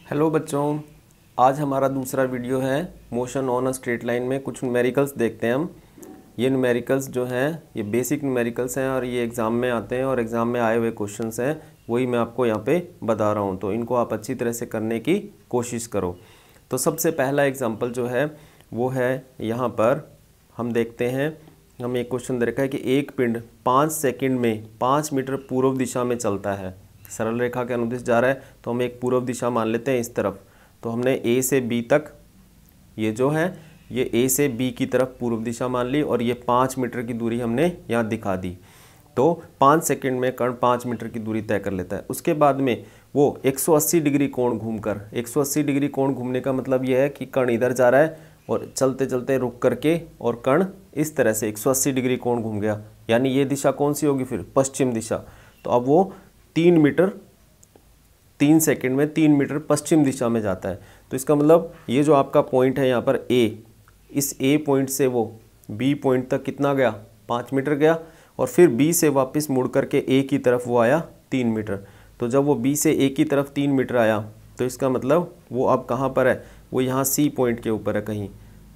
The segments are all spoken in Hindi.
हेलो बच्चों, आज हमारा दूसरा वीडियो है motion on a straight line में कुछ न्यूमेरिकल्स देखते हैं हम। ये न्यूमेरिकल्स जो हैं ये बेसिक न्यूमेरिकल्स हैं और ये एग्ज़ाम में आते हैं और एग्ज़ाम में आए हुए क्वेश्चंस हैं, वही मैं आपको यहाँ पे बता रहा हूँ। तो इनको आप अच्छी तरह से करने की कोशिश करो। तो सबसे पहला एग्जाम्पल जो है वो है यहाँ पर हम देखते हैं, हमें एक क्वेश्चन दे रखा है कि एक पिंड 5 सेकंड में 5 मीटर पूर्व दिशा में चलता है, सरल रेखा के अनुदिश जा रहा है। तो हम एक पूर्व दिशा मान लेते हैं इस तरफ। तो हमने ए से बी तक ये जो है ये ए से बी की तरफ पूर्व दिशा मान ली और ये 5 मीटर की दूरी हमने यहाँ दिखा दी। तो 5 सेकंड में कण 5 मीटर की दूरी तय कर लेता है। उसके बाद में वो 180 डिग्री कोण घूमकर, 180 डिग्री कोण घूमने का मतलब ये है कि कण इधर जा रहा है और चलते चलते रुक करके और कण इस तरह से 180 डिग्री कोण घूम गया, यानी ये दिशा कौन सी होगी फिर, पश्चिम दिशा। तो अब वो 3 मीटर 3 सेकंड में 3 मीटर पश्चिम दिशा में जाता है। तो इसका मतलब ये जो आपका पॉइंट है यहाँ पर ए, इस ए पॉइंट से वो बी पॉइंट तक कितना गया, 5 मीटर गया और फिर बी से वापस मुड़ करके ए की तरफ वो आया 3 मीटर। तो जब वो बी से ए की तरफ 3 मीटर आया तो इसका मतलब वो अब कहाँ पर है, वो यहाँ सी पॉइंट के ऊपर है कहीं।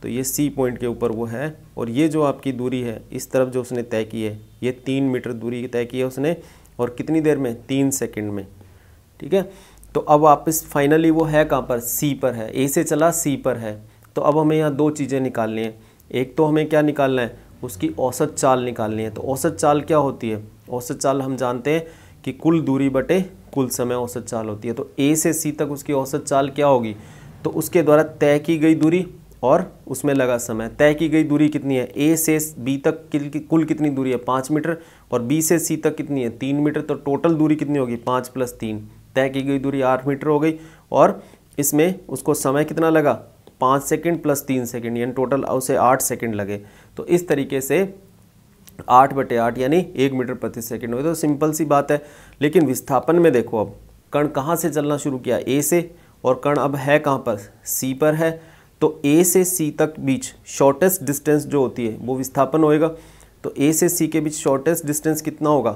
तो ये सी पॉइंट के ऊपर वो है और ये जो आपकी दूरी है इस तरफ जो उसने तय की है ये 3 मीटर दूरी तय की है उसने, और कितनी देर में, 3 सेकंड में। ठीक है। तो अब वापस फाइनली वो है कहाँ पर, सी पर है, ए से चला सी पर है। तो अब हमें यहाँ दो चीज़ें निकालनी है। एक तो हमें क्या निकालना है, उसकी औसत चाल निकालनी है। तो औसत चाल क्या होती है, औसत चाल हम जानते हैं कि कुल दूरी बटे कुल समय औसत चाल होती है। तो ए से सी तक उसकी औसत चाल क्या होगी, तो उसके द्वारा तय की गई दूरी और उसमें लगा समय। तय की गई दूरी कितनी है, ए से बी तक कुल कितनी दूरी है, 5 मीटर, और बी से सी तक कितनी है, 3 मीटर। तो टोटल दूरी कितनी होगी, 5 + 3। तय की गई दूरी 8 मीटर हो गई और इसमें उसको समय कितना लगा, 5 सेकंड + 3 सेकंड, यानी टोटल उसे 8 सेकंड लगे। तो इस तरीके से 8/8 यानी 1 मीटर प्रति सेकंड हो। तो सिंपल सी बात है। लेकिन विस्थापन में देखो, अब कण कहाँ से चलना शुरू किया, ए से, और कण अब है कहाँ पर, सी पर है। तो ए से सी तक बीच शॉर्टेस्ट डिस्टेंस जो होती है वो विस्थापन होएगा। तो ए से सी के बीच शॉर्टेस्ट डिस्टेंस कितना होगा,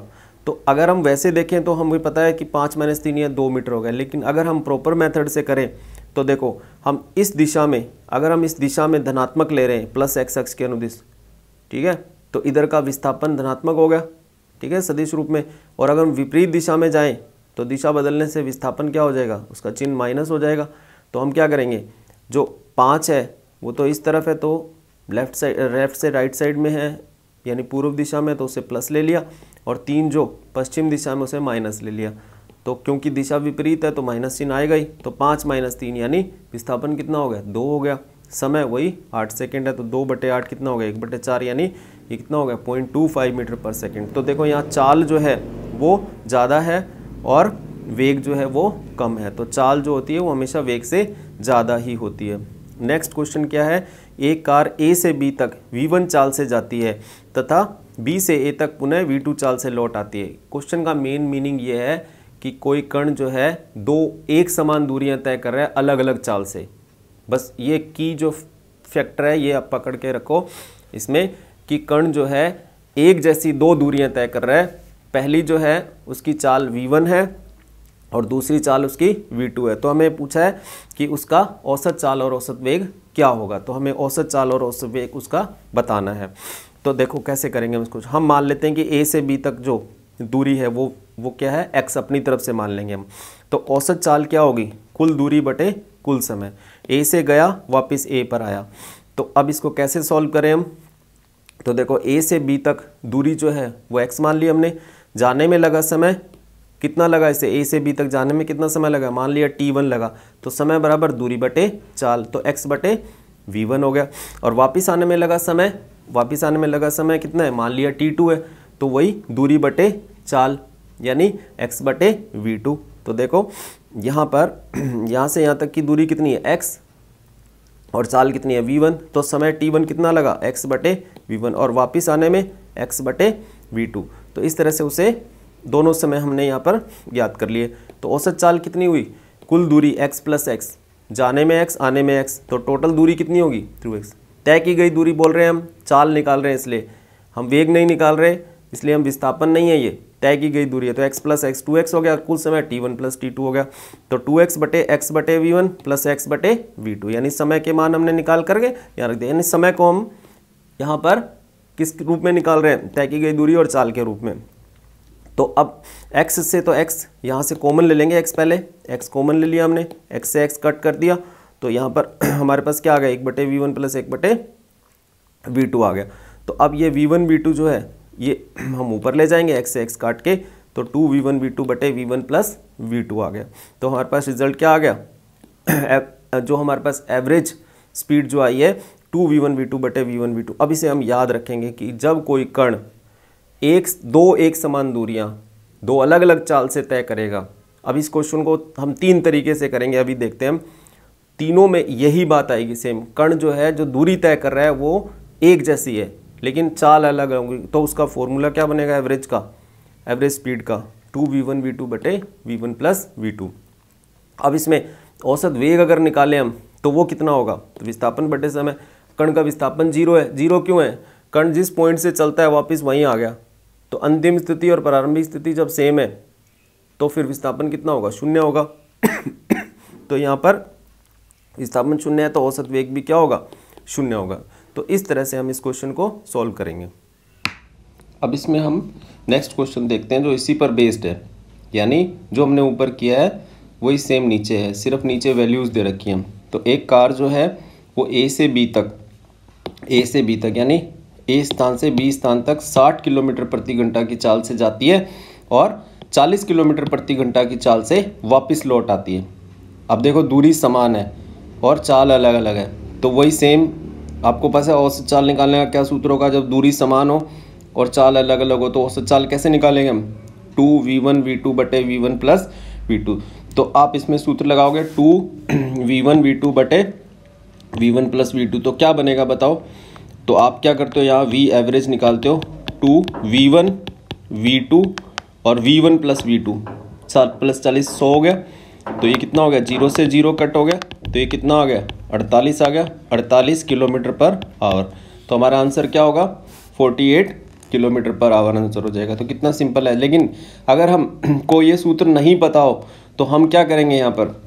तो अगर हम वैसे देखें तो हमें पता है कि 5 - 3 या 2 मीटर हो गया। लेकिन अगर हम प्रॉपर मेथड से करें तो देखो, हम इस दिशा में, अगर हम इस दिशा में धनात्मक ले रहे हैं प्लस x अक्ष के अनुदिश, ठीक है, तो इधर का विस्थापन धनात्मक हो गया, ठीक है, सदिश रूप में। और अगर हम विपरीत दिशा में जाएं तो दिशा बदलने से विस्थापन क्या हो जाएगा, उसका चिन्ह माइनस हो जाएगा। तो हम क्या करेंगे, जो 5 है वो तो इस तरफ है, तो लेफ्ट से राइट साइड में है यानी पूर्व दिशा में, तो उसे प्लस ले लिया, और 3 जो पश्चिम दिशा में उसे माइनस ले लिया। तो क्योंकि दिशा विपरीत है तो माइनस चिन्ह आएगा ही। तो 5 - 3 यानी विस्थापन कितना हो गया, 2 हो गया। समय वही 8 सेकंड है, तो 2/8 कितना हो गया, 1/4, यानी ये कितना हो गया, 0.25 मीटर पर सेकंड। तो देखो यहाँ चाल जो है वो ज़्यादा है और वेग जो है वो कम है। तो चाल जो होती है वो हमेशा वेग से ज़्यादा ही होती है। नेक्स्ट क्वेश्चन क्या है, एक कार ए से बी तक v1 चाल से जाती है तथा बी से ए तक पुनः v2 चाल से लौट आती है। क्वेश्चन का मेन मीनिंग ये है कि कोई कण जो है दो एक समान दूरियां तय कर रहा है अलग अलग चाल से। बस ये की जो फैक्टर है ये आप पकड़ के रखो इसमें, कि कण जो है एक जैसी 2 दूरियां तय कर रहा है। पहली जो है उसकी चाल v1 है और दूसरी चाल उसकी v2 है। तो हमें पूछा है कि उसका औसत चाल और औसत वेग क्या होगा। तो हमें औसत चाल और औसत वेग उसका बताना है। तो देखो कैसे करेंगे हम इसको, हम मान लेते हैं कि ए से बी तक जो दूरी है वो क्या है, x अपनी तरफ से मान लेंगे हम। तो औसत चाल क्या होगी, कुल दूरी बटे कुल समय। ए से गया वापस ए पर आया। तो अब इसको कैसे सॉल्व करें हम, तो देखो ए से बी तक दूरी जो है वो x मान ली हमने। जाने में लगा समय कितना लगा, इसे ए से बी तक जाने में कितना समय लगा, मान लिया t1 लगा। तो समय बराबर दूरी बटे चाल, तो x/v1 हो गया। और वापस आने में लगा समय, वापस आने में लगा समय कितना है, मान लिया t2 है, तो वही दूरी बटे चाल यानी x/v2। तो देखो यहाँ पर यहाँ से यहाँ तक की दूरी कितनी है, x, और चाल कितनी है, v1। तो समय t1 कितना लगा, x/v1, और वापस आने में x/v2। तो इस तरह से उसे दोनों समय हमने यहाँ पर याद कर लिए। तो औसत चाल कितनी हुई, कुल दूरी x + x, जाने में x आने में x, तो टोटल दूरी कितनी होगी, थ्रू x। तय की गई दूरी बोल रहे हैं हम, चाल निकाल रहे हैं इसलिए हम वेग नहीं निकाल रहे। इसलिए हम विस्थापन नहीं है, ये तय की गई दूरी है। तो x प्लस एक्स 2x हो गया, कुल समय t1 प्लस t2 हो गया। तो 2x बटे x बटे v1 प्लस x बटे v2, यानी समय के मान हमने निकाल करके यहाँ रख दिया। यानी समय को हम यहाँ पर किस रूप में निकाल रहे हैं, तय की गई दूरी और चाल के रूप में। तो अब x से तो x यहाँ से कॉमन ले लेंगे, x पहले x कॉमन ले लिया हमने, x से x कट कर दिया, तो यहाँ पर हमारे पास क्या आ गया, 1 बटे v1 प्लस 1 बटे v2 आ गया। तो अब ये v1 v2 जो है ये हम ऊपर ले जाएंगे, x से x काट के, तो 2v1 v2 बटे v1 प्लस v2 आ गया। तो हमारे पास रिजल्ट क्या आ गया, जो हमारे पास एवरेज स्पीड जो आई है 2v1 v2 बटे v1 v2। अब इसे हम याद रखेंगे कि जब कोई कण दो एक समान दूरियां दो अलग अलग चाल से तय करेगा। अब इस क्वेश्चन को हम 3 तरीके से करेंगे, अभी देखते हैं हम। तीनों में यही बात आएगी सेम, कण जो है जो दूरी तय कर रहा है वो एक जैसी है लेकिन चाल अलग होगी। तो उसका फॉर्मूला क्या बनेगा एवरेज का, एवरेज स्पीड का 2v1 v2 बटे v1 प्लस v2। अब इसमें औसत वेग अगर निकालें हम तो वो कितना होगा, तो विस्थापन बटे समय। कण का विस्थापन 0 है, 0 क्यों है, कण जिस पॉइंट से चलता है वापस वहीं आ गया। तो अंतिम स्थिति और प्रारंभिक स्थिति जब सेम है तो फिर विस्थापन कितना होगा, 0 होगा। तो यहाँ पर विस्थापन 0 है तो औसत वेग भी क्या होगा, 0 होगा। तो इस तरह से हम इस क्वेश्चन को सॉल्व करेंगे। अब इसमें हम नेक्स्ट क्वेश्चन देखते हैं जो इसी पर बेस्ड है, यानी जो हमने ऊपर किया है वही सेम नीचे है, सिर्फ नीचे वैल्यूज़ दे रखी हैं। तो एक कार जो है वो ए से बी तक यानी ए स्थान से बी स्थान तक 60 किलोमीटर प्रति घंटा की चाल से जाती है और 40 किलोमीटर प्रति घंटा की चाल से वापस लौट आती है। अब देखो दूरी समान है और चाल अलग अलग है, तो वही सेम आपको पता है औसत चाल निकालने का क्या सूत्र होगा, जब दूरी समान हो और चाल अलग अलग हो तो औसत चाल कैसे निकालेंगे हम, 2v1 v2 बटे v1 प्लस v2। तो आप इसमें सूत्र लगाओगे 2v1 v2 बटे v1 प्लस v2, तो क्या बनेगा बताओ। तो आप क्या करते हो, यहाँ v एवरेज निकालते हो, 2v1 v2 और v1 प्लस v2, 7 प्लस 40 100 हो गया। तो ये कितना हो गया, 0 से 0 कट हो गया, तो ये कितना आ गया, 48 आ गया, 48 किलोमीटर पर आवर। तो हमारा आंसर क्या होगा, 48 किलोमीटर पर आवर आंसर हो जाएगा। तो कितना सिंपल है। लेकिन अगर हम को ये सूत्र नहीं पता हो तो हम क्या करेंगे, यहाँ पर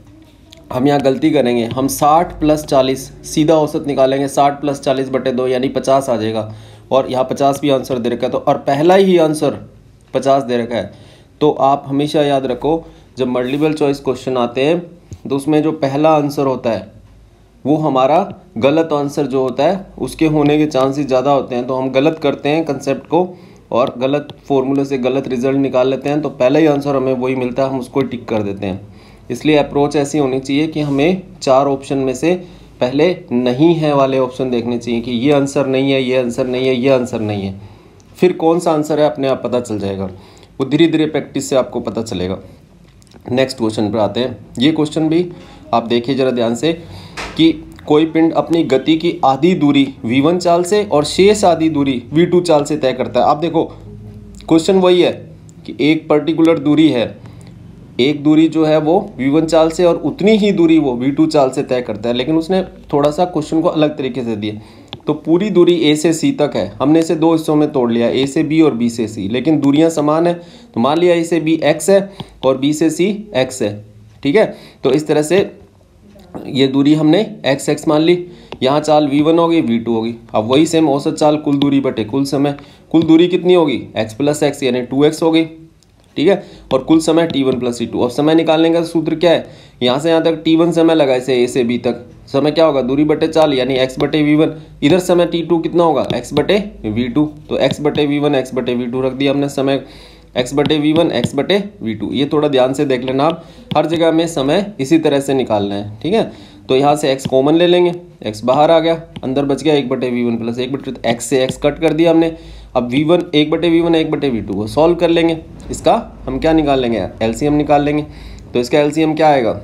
हम यहाँ गलती करेंगे, हम 60 प्लस 40 सीधा औसत निकालेंगे, 60 प्लस 40 बटे 2 यानी 50 आ जाएगा। और यहाँ 50 भी आंसर दे रखा है, तो और पहला ही आंसर 50 दे रखा है। तो आप हमेशा याद रखो जब मल्टीपल चॉइस क्वेश्चन आते हैं तो उसमें जो पहला आंसर होता है वो हमारा गलत आंसर जो होता है उसके होने के चांसेस ज़्यादा होते हैं। तो हम गलत करते हैं कंसेप्ट को और गलत फॉर्मूले से गलत रिजल्ट निकाल लेते हैं, तो पहला ही आंसर हमें वही मिलता है, हम उसको टिक कर देते हैं। इसलिए अप्रोच ऐसी होनी चाहिए कि हमें 4 ऑप्शन में से पहले नहीं है वाले ऑप्शन देखने चाहिए कि ये आंसर नहीं है, ये आंसर नहीं है, ये आंसर नहीं है, फिर कौन सा आंसर है अपने आप पता चल जाएगा। वो धीरे धीरे प्रैक्टिस से आपको पता चलेगा। नेक्स्ट क्वेश्चन पर आते हैं। ये क्वेश्चन भी आप देखिए ज़रा ध्यान से कि कोई पिंड अपनी गति की आधी दूरी v1 चाल से और शेष आधी दूरी v2 चाल से तय करता है। आप देखो क्वेश्चन वही है कि एक पर्टिकुलर दूरी है, एक दूरी जो है वो v1 चाल से और उतनी ही दूरी वो v2 चाल से तय करता है, लेकिन उसने थोड़ा सा क्वेश्चन को अलग तरीके से दिया। तो पूरी दूरी a से c तक है, हमने इसे 2 हिस्सों में तोड़ लिया, a से b और b से c, लेकिन दूरियां समान है। तो मान लिया a से b x है और b से c x है, ठीक है। तो इस तरह से ये दूरी हमने x मान ली, यहाँ चाल v1 होगी v2 होगी। अब वही सेम औसत चाल कुल दूरी बटे कुल समय, कुल दूरी कितनी होगी x प्लस x यानी 2x होगी, ठीक है। और कुल समय t1 प्लस t2। अब समय निकालने का सूत्र क्या है, यहाँ से यहाँ तक t1 समय लगा, इसे a से b तक समय क्या होगा, दूरी बटे चाल यानी x बटे v1। इधर समय t2 कितना होगा, x बटे v2। तो x बटे v1 x बटे v2 रख दिया हमने, समय x बटे v1 x बटे v2। ये थोड़ा ध्यान से देख लेना आप, हर जगह में समय इसी तरह से निकालना है, ठीक है। तो यहाँ से x कॉमन ले लेंगे, x बाहर आ गया, अंदर बच गया 1 बटे v1 प्लस 1 बटे, x से x कट कर दिया हमने। अब v1 1 बटे v1 1 बटे v2 को सॉल्व कर लेंगे। इसका हम क्या निकाल लेंगे, एलसीएम निकाल लेंगे। तो इसका एलसीएम क्या आएगा,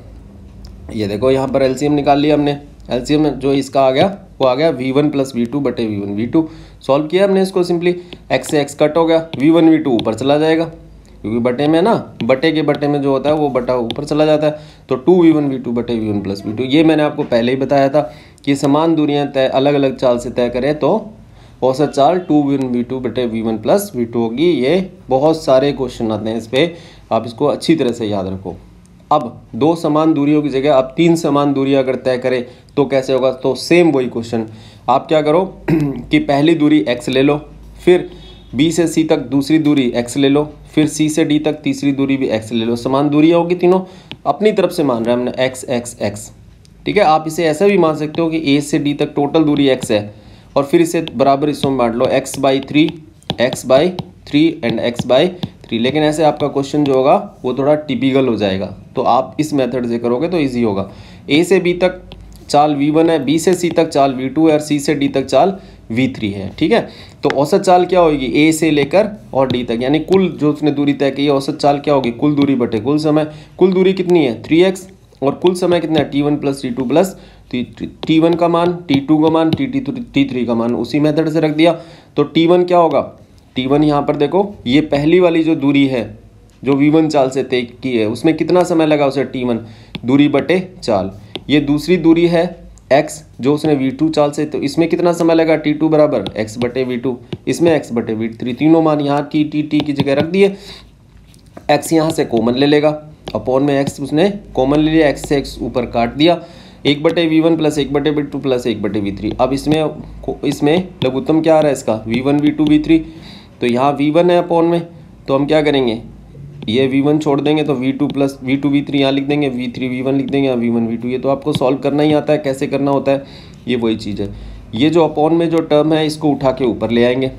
ये देखो यहाँ पर एलसीएम निकाल लिया हमने। एलसीएम जो इसका आ गया वो आ गया v1 प्लस v2 बटे v1 v2। सॉल्व किया हमने इसको सिंपली, x से x कट हो गया, v1 v2 ऊपर चला जाएगा क्योंकि बटे में ना, बटे के बटे में जो होता है वो बटा ऊपर चला जाता है। तो 2v1 v2 बटे v1 प्लस v2। ये मैंने आपको पहले ही बताया था कि समान दूरियां तय अलग अलग चाल से तय करें तो औसत चाल 2v1 बटे v1 प्लस v2 होगी। ये बहुत सारे क्वेश्चन आते हैं इस पे, आप इसको अच्छी तरह से याद रखो। अब 2 समान दूरियों की जगह आप 3 समान दूरियां अगर तय करें तो कैसे होगा? तो सेम वही क्वेश्चन, आप क्या करो कि पहली दूरी x ले लो, फिर b से c तक दूसरी दूरी x ले लो, फिर c से d तक तीसरी दूरी भी x ले लो। समान दूरियां होगी तीनों, अपनी तरफ से मान रहे हैं हमने x x x, ठीक है। आप इसे ऐसा भी मान सकते हो कि a से d तक टोटल दूरी x है और फिर इसे बराबर हिस्सों में बांट लो, x/3 एंड x/3। लेकिन ऐसे आपका क्वेश्चन जो होगा वो थोड़ा टिपिकल हो जाएगा, तो आप इस मेथड से करोगे तो ईजी होगा। a से b तक चाल v1 है, b से c तक चाल v2 है और c से d तक चाल v3 है, ठीक है। तो औसत चाल क्या होगी? a से लेकर और d तक, यानी कुल जो उसने दूरी तय की है, औसत चाल क्या होगी? कुल दूरी बटे कुल समय। कुल दूरी कितनी है? 3x, और कुल समय कितना है? t1 plus t2 plus t1 का मान, t2 का मान, t3 का मान, उसी मेथड से रख दिया। तो t1 क्या होगा? t1 यहाँ पर देखो, ये पहली वाली जो दूरी है जो v1 चाल से तय की है, उसमें कितना समय लगा उसे? t1 दूरी बटे चाल। ये दूसरी दूरी है x जो उसने v2 चाल से, तो इसमें कितना समय लगा? t2 बराबर x बटे v2, इसमें x बटे v3, तीनों मान यहाँ t की जगह रख दिए। x यहाँ से कॉमन ले लेगा, अपॉन में x उसने कॉमन ले लिया, x से x ऊपर काट दिया, 1/v1 plus 1/v2 plus 1/v3। अब इसमें लघुत्तम क्या आ रहा है इसका? v1 v2 v3, तो यहाँ v1 है अपॉन में, तो हम क्या करेंगे? ये v1 छोड़ देंगे तो v2 प्लस v2 v3 यहाँ लिख देंगे, v3 v1 लिख देंगे, यहाँ v1 v2। ये तो आपको सॉल्व करना ही आता है, कैसे करना होता है, ये वही चीज़ है। ये जो अपॉन में जो टर्म है इसको उठा के ऊपर ले आएंगे,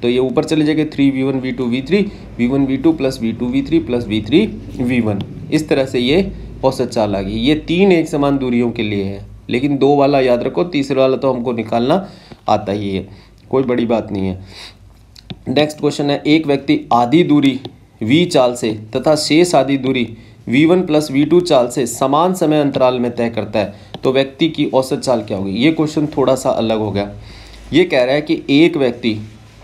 तो ये ऊपर चले जाएंगे 3v1 v2 v3, v1 v2 plus v2 v3 plus v3 v1। इस तरह से ये औसत चाल आ गई। ये 3 एक समान दूरियों के लिए है, लेकिन 2 वाला याद रखो, तीसरे वाला तो हमको निकालना आता ही है, कोई बड़ी बात नहीं है। नेक्स्ट क्वेश्चन है, एक व्यक्ति आधी दूरी v चाल से तथा शेष आधी दूरी v1 प्लस v2 चाल से समान समय अंतराल में तय करता है, तो व्यक्ति की औसत चाल क्या होगी? ये क्वेश्चन थोड़ा सा अलग हो गया। ये कह रहा है कि एक व्यक्ति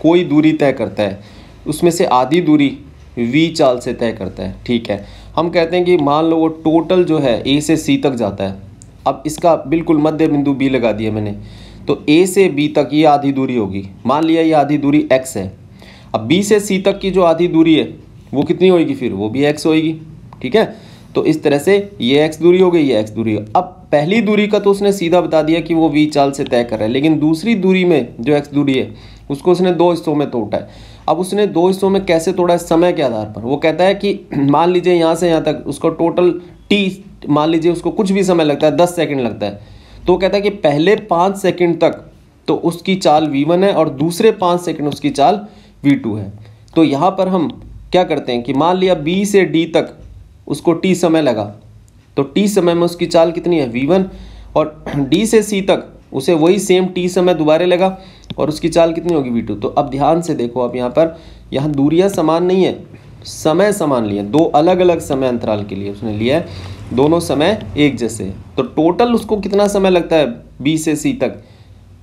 कोई दूरी तय करता है, उसमें से आधी दूरी v चाल से तय करता है, ठीक है। हम कहते हैं कि मान लो वो टोटल जो है a से c तक जाता है। अब इसका बिल्कुल मध्य बिंदु b लगा दिया मैंने, तो a से b तक ये आधी दूरी होगी, मान लिया ये आधी दूरी x है। अब b से c तक की जो आधी दूरी है वो कितनी होगी? फिर वो भी x होगी, ठीक है। तो इस तरह से ये x दूरी हो गई, ये x दूरी है। अब पहली दूरी का तो उसने सीधा बता दिया कि वो v चाल से तय कर रहा है, लेकिन दूसरी दूरी में जो x दूरी है उसको उसने 2 हिस्सों में तोड़ा है। अब उसने 2 हिस्सों में कैसे तोड़ा है? समय के आधार पर। वो कहता है कि मान लीजिए यहाँ से यहाँ तक उसको टोटल t, मान लीजिए उसको कुछ भी समय लगता है, 10 सेकंड लगता है, तो कहता है कि पहले 5 सेकंड तक तो उसकी चाल v1 है और दूसरे 5 सेकंड उसकी चाल v2 है। तो यहाँ पर हम क्या करते हैं कि मान लिया b से d तक उसको t समय लगा, तो t समय में उसकी चाल कितनी है? v1, और d से c तक उसे वही सेम t समय दोबारा लगा और उसकी चाल कितनी होगी? v2। तो अब ध्यान से देखो, आप यहाँ दूरियां समान नहीं है, समय समान लिए, 2 अलग अलग समय अंतराल के लिए उसने लिया है, दोनों समय एक जैसे है। तो टोटल उसको कितना समय लगता है b से c तक?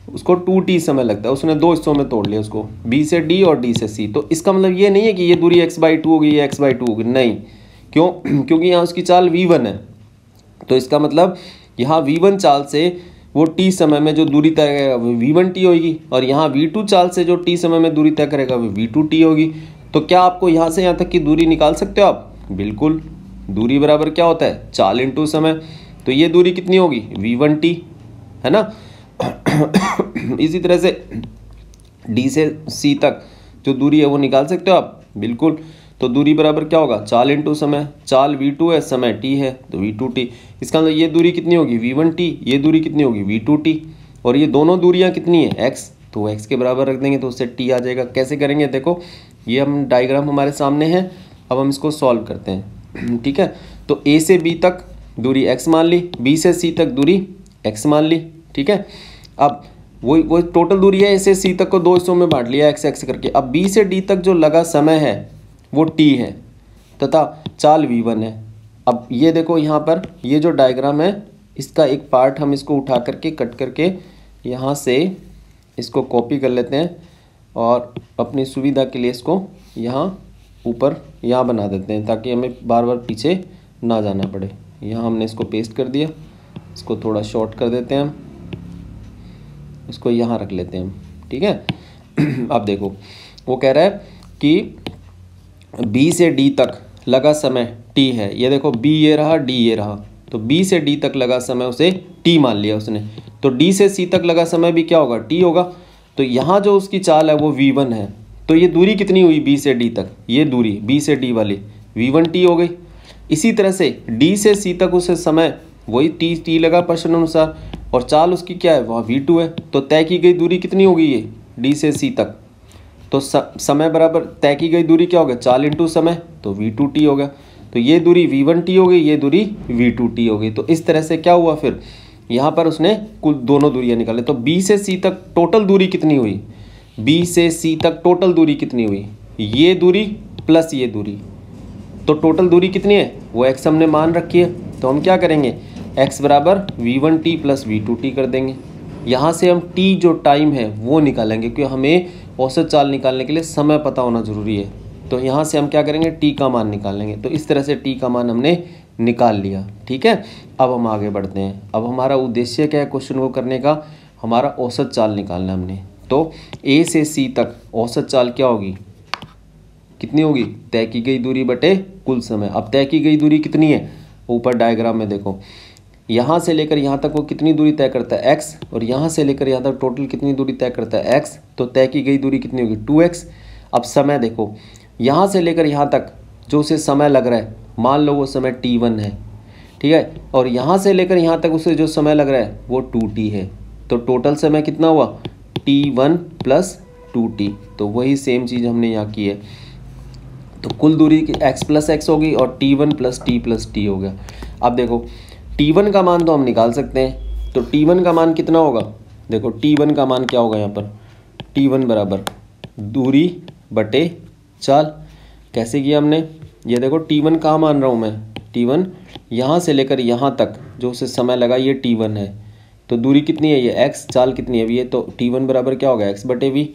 उसको 2t समय लगता है। उसने 2 हिस्सों में तोड़ लिया उसको, b से d और d से c। तो इसका मतलब ये नहीं है कि ये दूरी x/2 होगी, ये x/2 होगी, नहीं। क्यों? क्योंकि यहाँ उसकी चाल v1 है, तो इसका मतलब यहाँ v1 चाल से वो t समय में जो दूरी तय करेगा वो v1t होगी, और यहाँ v2 चाल से जो t समय में दूरी तय करेगा वो v2t होगी। तो क्या आपको यहाँ से यहाँ तक की दूरी निकाल सकते हो आप? बिल्कुल। दूरी बराबर क्या होता है? चाल इंटू समय। तो ये दूरी कितनी होगी? v1t, है ना। इसी तरह से d से c तक जो दूरी है वो निकाल सकते हो आप? बिल्कुल। तो दूरी बराबर क्या होगा? चाल इंटू समय। चाल v2 है, समय t है, तो v2t। इसका मतलब ये दूरी कितनी होगी? v1t। ये दूरी कितनी होगी? v2t। और ये दोनों दूरियां कितनी है? x, तो x के बराबर रख देंगे तो उससे t आ जाएगा। कैसे करेंगे? देखो, ये हम डायग्राम हमारे सामने है, अब हम इसको सॉल्व करते हैं, ठीक है। तो a से b तक दूरी x मान ली, b से c तक दूरी x मान ली, ठीक है। अब वो टोटल दूरी है, a से c तक को 2 हिस्सों में बांट लिया x x करके। अब b से d तक जो लगा समय है वो t है तथा चाल v1 है। अब ये देखो, यहाँ पर ये जो डायग्राम है इसका एक पार्ट हम इसको उठा करके कट करके यहाँ से इसको कॉपी कर लेते हैं और अपनी सुविधा के लिए इसको यहाँ ऊपर यहाँ बना देते हैं, ताकि हमें बार बार पीछे ना जाना पड़े। यहाँ हमने इसको पेस्ट कर दिया, इसको थोड़ा शॉर्ट कर देते हैं हम, इसको यहाँ रख लेते हैं हम, ठीक है। अब देखो वो कह रहा है कि B से D तक लगा समय T है। ये देखो B ये रहा, D ये रहा, तो B से D तक लगा समय उसे T मान लिया उसने। तो D से C तक लगा समय भी क्या होगा, T होगा। तो यहाँ जो उसकी चाल है वो V1 है। तो ये दूरी कितनी हुई B से D तक, ये दूरी B से D वाली V1T हो गई। इसी तरह से D से C तक उसे समय वही T लगा प्रश्न अनुसार, और चाल उसकी क्या है, वहाँ V2 है। तो तय की गई दूरी कितनी होगी ये D से C तक, तो समय बराबर तय की गई दूरी क्या होगा, चाल इंटू समय, तो V2T होगा। तो ये दूरी V1T हो गई, ये दूरी V2T हो गई। तो इस तरह से क्या हुआ, फिर यहाँ पर उसने कुल दोनों दूरियाँ निकाले। तो B से C तक टोटल दूरी कितनी हुई, B से C तक टोटल दूरी कितनी हुई, ये दूरी प्लस ये दूरी। तो टोटल दूरी कितनी है, वो x हमने मान रखी है। तो हम क्या करेंगे, x बराबर V1T प्लस V2T कर देंगे। यहाँ से हम t जो टाइम है वो निकालेंगे, क्योंकि हमें औसत चाल निकालने के लिए समय पता होना ज़रूरी है। तो यहाँ से हम क्या करेंगे, t का मान निकालेंगे। तो इस तरह से t का मान हमने निकाल लिया। ठीक है, अब हम आगे बढ़ते हैं। अब हमारा उद्देश्य क्या है क्वेश्चन को करने का, हमारा औसत चाल निकालना हमने। तो a से c तक औसत चाल क्या होगी, कितनी होगी, तय की गई दूरी बटे कुल समय। अब तय की गई दूरी कितनी है, ऊपर डायग्राम में देखो, यहाँ से लेकर यहाँ तक वो कितनी दूरी तय करता है x, और यहाँ से लेकर यहाँ तक टोटल कितनी दूरी तय करता है x। तो तय की गई दूरी कितनी होगी, 2x। अब समय देखो, यहाँ से लेकर यहाँ तक जो उसे समय लग रहा है, मान लो वो समय t1 है, ठीक है, और यहाँ से लेकर यहाँ तक उसे जो समय लग रहा है वो 2t है। तो टोटल समय कितना हुआ, t1 प्लस 2t। तो वही सेम चीज़ हमने यहाँ की है। तो कुल दूरी x प्लस एक्स होगी और t1 प्लस t हो गया। अब देखो t1 का मान तो हम निकाल सकते हैं। तो t1 का मान कितना होगा, देखो t1 का मान क्या होगा यहाँ पर, t1 बराबर दूरी बटे चाल। कैसे किया हमने, ये देखो t1 कहाँ मान रहा हूँ मैं, t1 यहाँ से लेकर यहाँ तक जो उसे समय लगा ये t1 है। तो दूरी कितनी है, ये x, चाल कितनी है ये, तो t1 बराबर क्या होगा, x बटे v।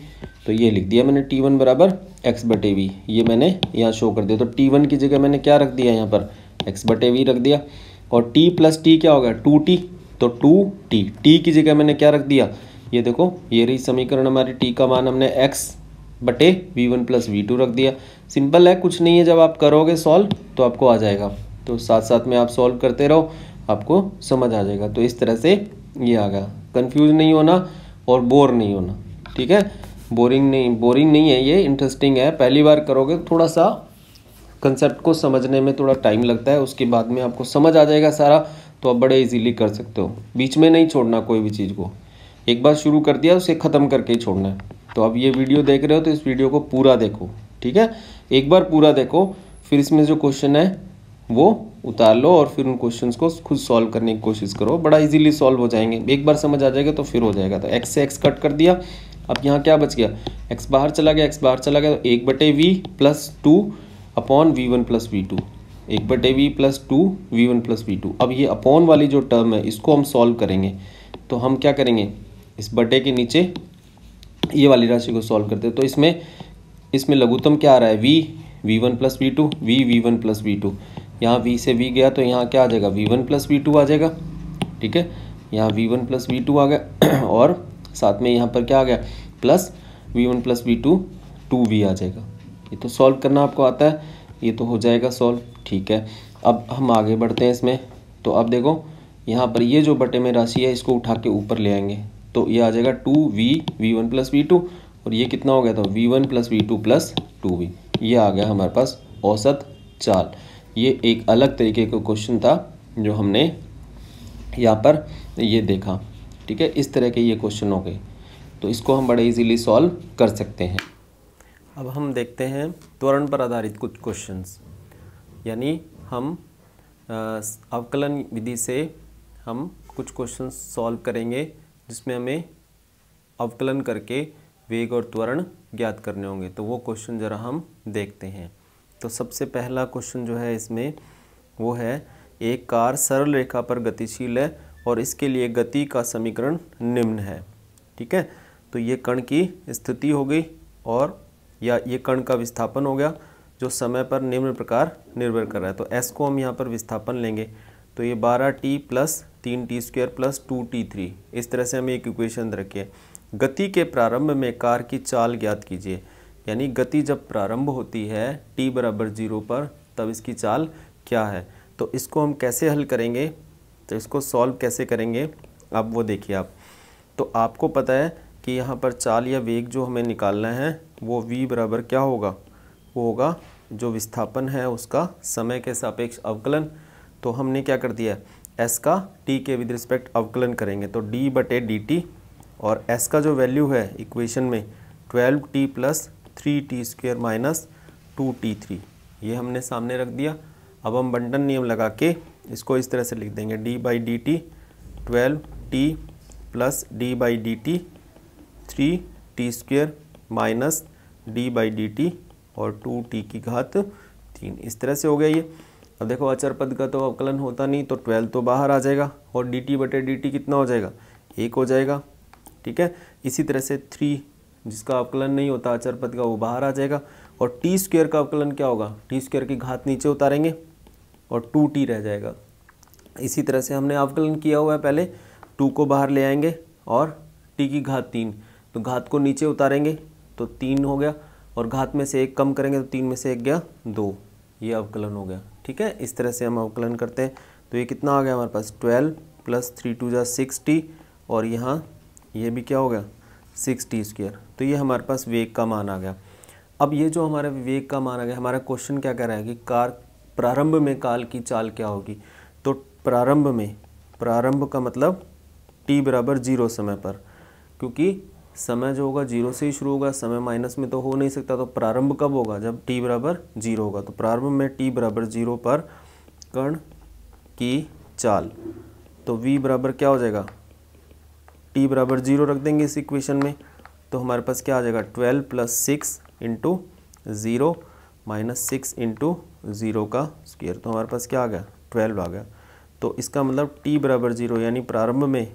तो ये लिख दिया मैंने t1 बराबर x बटे v, ये मैंने यहाँ शो कर दिया। तो t1 की जगह मैंने क्या रख दिया यहाँ पर, x बटे v रख दिया। और t प्लस टी क्या होगा, 2t, तो 2t, t की जगह मैंने क्या रख दिया, ये देखो ये रही समीकरण हमारी, t का मान हमने x बटे v1 प्लस v2 रख दिया। सिंपल है, कुछ नहीं है, जब आप करोगे सॉल्व तो आपको आ जाएगा। तो साथ साथ में आप सॉल्व करते रहो, आपको समझ आ जाएगा। तो इस तरह से ये आ गया, कंफ्यूज नहीं होना और बोर नहीं होना। ठीक है, बोरिंग नहीं है, ये इंटरेस्टिंग है। पहली बार करोगे थोड़ा सा कंसेप्ट को समझने में थोड़ा टाइम लगता है, उसके बाद में आपको समझ आ जाएगा सारा, तो आप बड़े इजीली कर सकते हो। बीच में नहीं छोड़ना कोई भी चीज़ को, एक बार शुरू कर दिया उसे ख़त्म करके ही छोड़ना है। तो अब ये वीडियो देख रहे हो तो इस वीडियो को पूरा देखो, ठीक है, एक बार पूरा देखो, फिर इसमें जो क्वेश्चन है वो उतार लो और फिर उन क्वेश्चंस को खुद सॉल्व करने की कोशिश करो, बड़ा इजीली सॉल्व हो जाएंगे। एक बार समझ आ जाएगा तो फिर हो जाएगा। तो x से x कट कर दिया, अब यहाँ क्या बच गया, x बाहर चला गया, x बाहर चला गया, तो 1/v plus 2 upon v1 plus v2, 1/v plus 2 v1 plus v2। अब ये अपॉन वाली जो टर्म है इसको हम सॉल्व करेंगे। तो हम क्या करेंगे, इस बटे के नीचे ये वाली राशि को सॉल्व करते हैं। तो इसमें लघुत्तम क्या आ रहा है, v1 plus v2, v1 plus v2। यहाँ v से v गया तो यहाँ क्या आ जाएगा, v1 प्लस v2 आ जाएगा। ठीक है, यहाँ v1 प्लस v2 आ गया और साथ में यहाँ पर क्या आ गया, plus v1 plus v2 2v आ जाएगा। ये तो सॉल्व करना आपको आता है, ये तो हो जाएगा सॉल्व। ठीक है, अब हम आगे बढ़ते हैं इसमें। तो अब देखो यहाँ पर ये जो बटे में राशि है इसको उठा के ऊपर ले आएंगे, तो ये आ जाएगा 2v v1 प्लस v2, और ये कितना हो गया, तो v1 plus v2 plus 2v। ये आ गया हमारे पास औसत चाल। ये एक अलग तरीके का क्वेश्चन था जो हमने यहाँ पर ये देखा। ठीक है, इस तरह के ये क्वेश्चन हो गए, तो इसको हम बड़े इजीली सॉल्व कर सकते हैं। अब हम देखते हैं त्वरण पर आधारित कुछ क्वेश्चंस, यानी हम अवकलन विधि से हम कुछ क्वेश्चंस सॉल्व करेंगे जिसमें हमें अवकलन करके वेग और त्वरण ज्ञात करने होंगे। तो वो क्वेश्चन ज़रा हम देखते हैं। तो सबसे पहला क्वेश्चन जो है इसमें वो है, एक कार सरल रेखा पर गतिशील है और इसके लिए गति का समीकरण निम्न है। ठीक है, तो ये कण की स्थिति हो गई और या ये कण का विस्थापन हो गया जो समय पर निम्न प्रकार निर्भर कर रहा है। तो s को हम यहाँ पर विस्थापन लेंगे, तो ये 12t plus 3t² plus 2t3, इस तरह से हमें एक इक्वेशन रखी है। गति के प्रारंभ में कार की चाल ज्ञात कीजिए। यानी गति जब प्रारंभ होती है t बराबर 0 पर तब इसकी चाल क्या है। तो इसको हम कैसे हल करेंगे, तो इसको सॉल्व कैसे करेंगे अब वो देखिए आप। तो आपको पता है कि यहाँ पर चाल या वेग जो हमें निकालना है वो v बराबर क्या होगा, वो होगा जो विस्थापन है उसका समय के सापेक्ष अवकलन। तो हमने क्या कर दिया, s का t के विद रिस्पेक्ट अवकलन करेंगे तो d बटे dt, और s का जो वैल्यू है इक्वेशन में 12t plus 3t² minus 2t3, ये हमने सामने रख दिया। अब हम बंटन नियम लगा के इसको इस तरह से लिख देंगे d by D T 12t plus d by D T 3t² minus d by D T और 2t की घात 3, इस तरह से हो गया ये। अब देखो अचर पद का तो अवकलन होता नहीं तो 12 तो बाहर आ जाएगा और dt बटे dt कितना हो जाएगा, 1 हो जाएगा। ठीक है, इसी तरह से 3 जिसका अवकलन नहीं होता अचर पद का वो बाहर आ जाएगा, और t² का अवकलन क्या होगा, t² की घात नीचे उतारेंगे और 2t रह जाएगा। इसी तरह से हमने अवकलन किया हुआ है, पहले 2 को बाहर ले आएंगे और t की घात 3, तो घात को नीचे उतारेंगे तो 3 हो गया, और घात में से 1 कम करेंगे तो 3 में से 1 गया 2, ये अवकलन हो गया। ठीक है, इस तरह से हम अवकलन करते हैं। तो ये कितना आ गया हमारे पास 12 प्लस 3 2 जा 6t, और यहाँ ये भी क्या हो गया 6t²। तो ये हमारे पास वेग का मान आ गया। अब ये जो हमारा वेग का मान आ गया, हमारा क्वेश्चन क्या कह रहा है कि कार प्रारंभ में काल की चाल क्या होगी। तो प्रारंभ में, प्रारंभ का मतलब t बराबर 0 समय पर, क्योंकि समय जो होगा 0 से ही शुरू होगा, समय माइनस में तो हो नहीं सकता। तो प्रारंभ कब होगा, जब t बराबर 0 होगा। तो प्रारंभ में t बराबर 0 पर कण की चाल, तो v बराबर क्या हो जाएगा, t बराबर 0 रख देंगे इस इक्वेशन में, तो हमारे पास क्या आ जाएगा 12 प्लस 6 इंटू 0 माइनस 6 इंटू 0 का स्क्वायर, तो हमारे पास क्या आ गया 12 आ गया। तो इसका मतलब t बराबर 0 यानी प्रारंभ में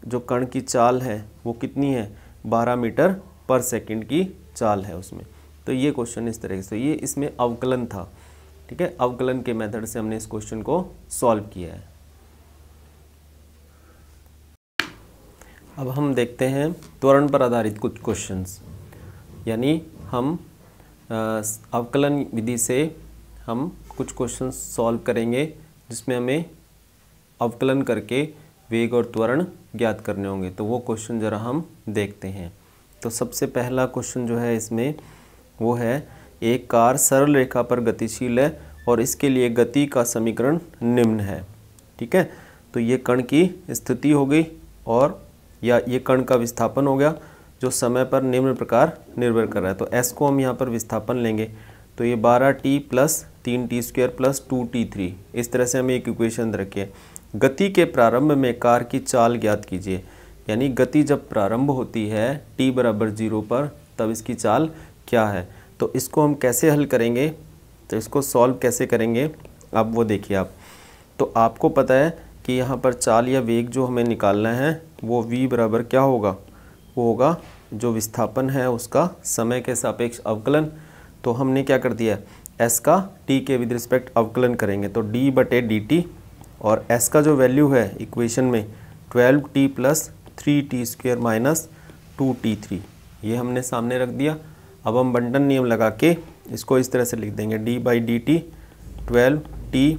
जो कण की चाल है वो कितनी है, 12 मीटर पर सेकंड की चाल है उसमें। तो ये क्वेश्चन इस तरह से, ये इसमें अवकलन था। ठीक है, अवकलन के मेथड से हमने इस क्वेश्चन को सॉल्व किया है। अब हम देखते हैं त्वरण पर आधारित कुछ क्वेश्चंस, यानी हम अवकलन विधि से हम कुछ क्वेश्चंस सॉल्व करेंगे जिसमें हमें अवकलन करके वेग और त्वरण ज्ञात करने होंगे। तो वो क्वेश्चन ज़रा हम देखते हैं। तो सबसे पहला क्वेश्चन जो है इसमें वो है, एक कार सरल रेखा पर गतिशील है और इसके लिए गति का समीकरण निम्न है। ठीक है, तो ये कण की स्थिति हो गई और या ये कण का विस्थापन हो गया जो समय पर निम्न प्रकार निर्भर कर रहा है। तो s को हम यहाँ पर विस्थापन लेंगे, तो ये 12t plus 3t² plus 2t3, इस तरह से हमें एक इक्वेशन रखी है। गति के प्रारंभ में कार की चाल ज्ञात कीजिए। यानी गति जब प्रारंभ होती है t बराबर 0 पर तब इसकी चाल क्या है। तो इसको हम कैसे हल करेंगे, तो इसको सॉल्व कैसे करेंगे अब वो देखिए आप। तो आपको पता है कि यहाँ पर चाल या वेग जो हमें निकालना है वो v बराबर क्या होगा, वो होगा जो विस्थापन है उसका समय के सापेक्ष अवकलन। तो हमने क्या कर दिया, s का t के विद रिस्पेक्ट अवकलन करेंगे तो d बटे dt, और s का जो वैल्यू है इक्वेशन में 12t plus 3t² minus 2t3, ये हमने सामने रख दिया। अब हम बंटन नियम लगा के इसको इस तरह से लिख देंगे d by D T 12t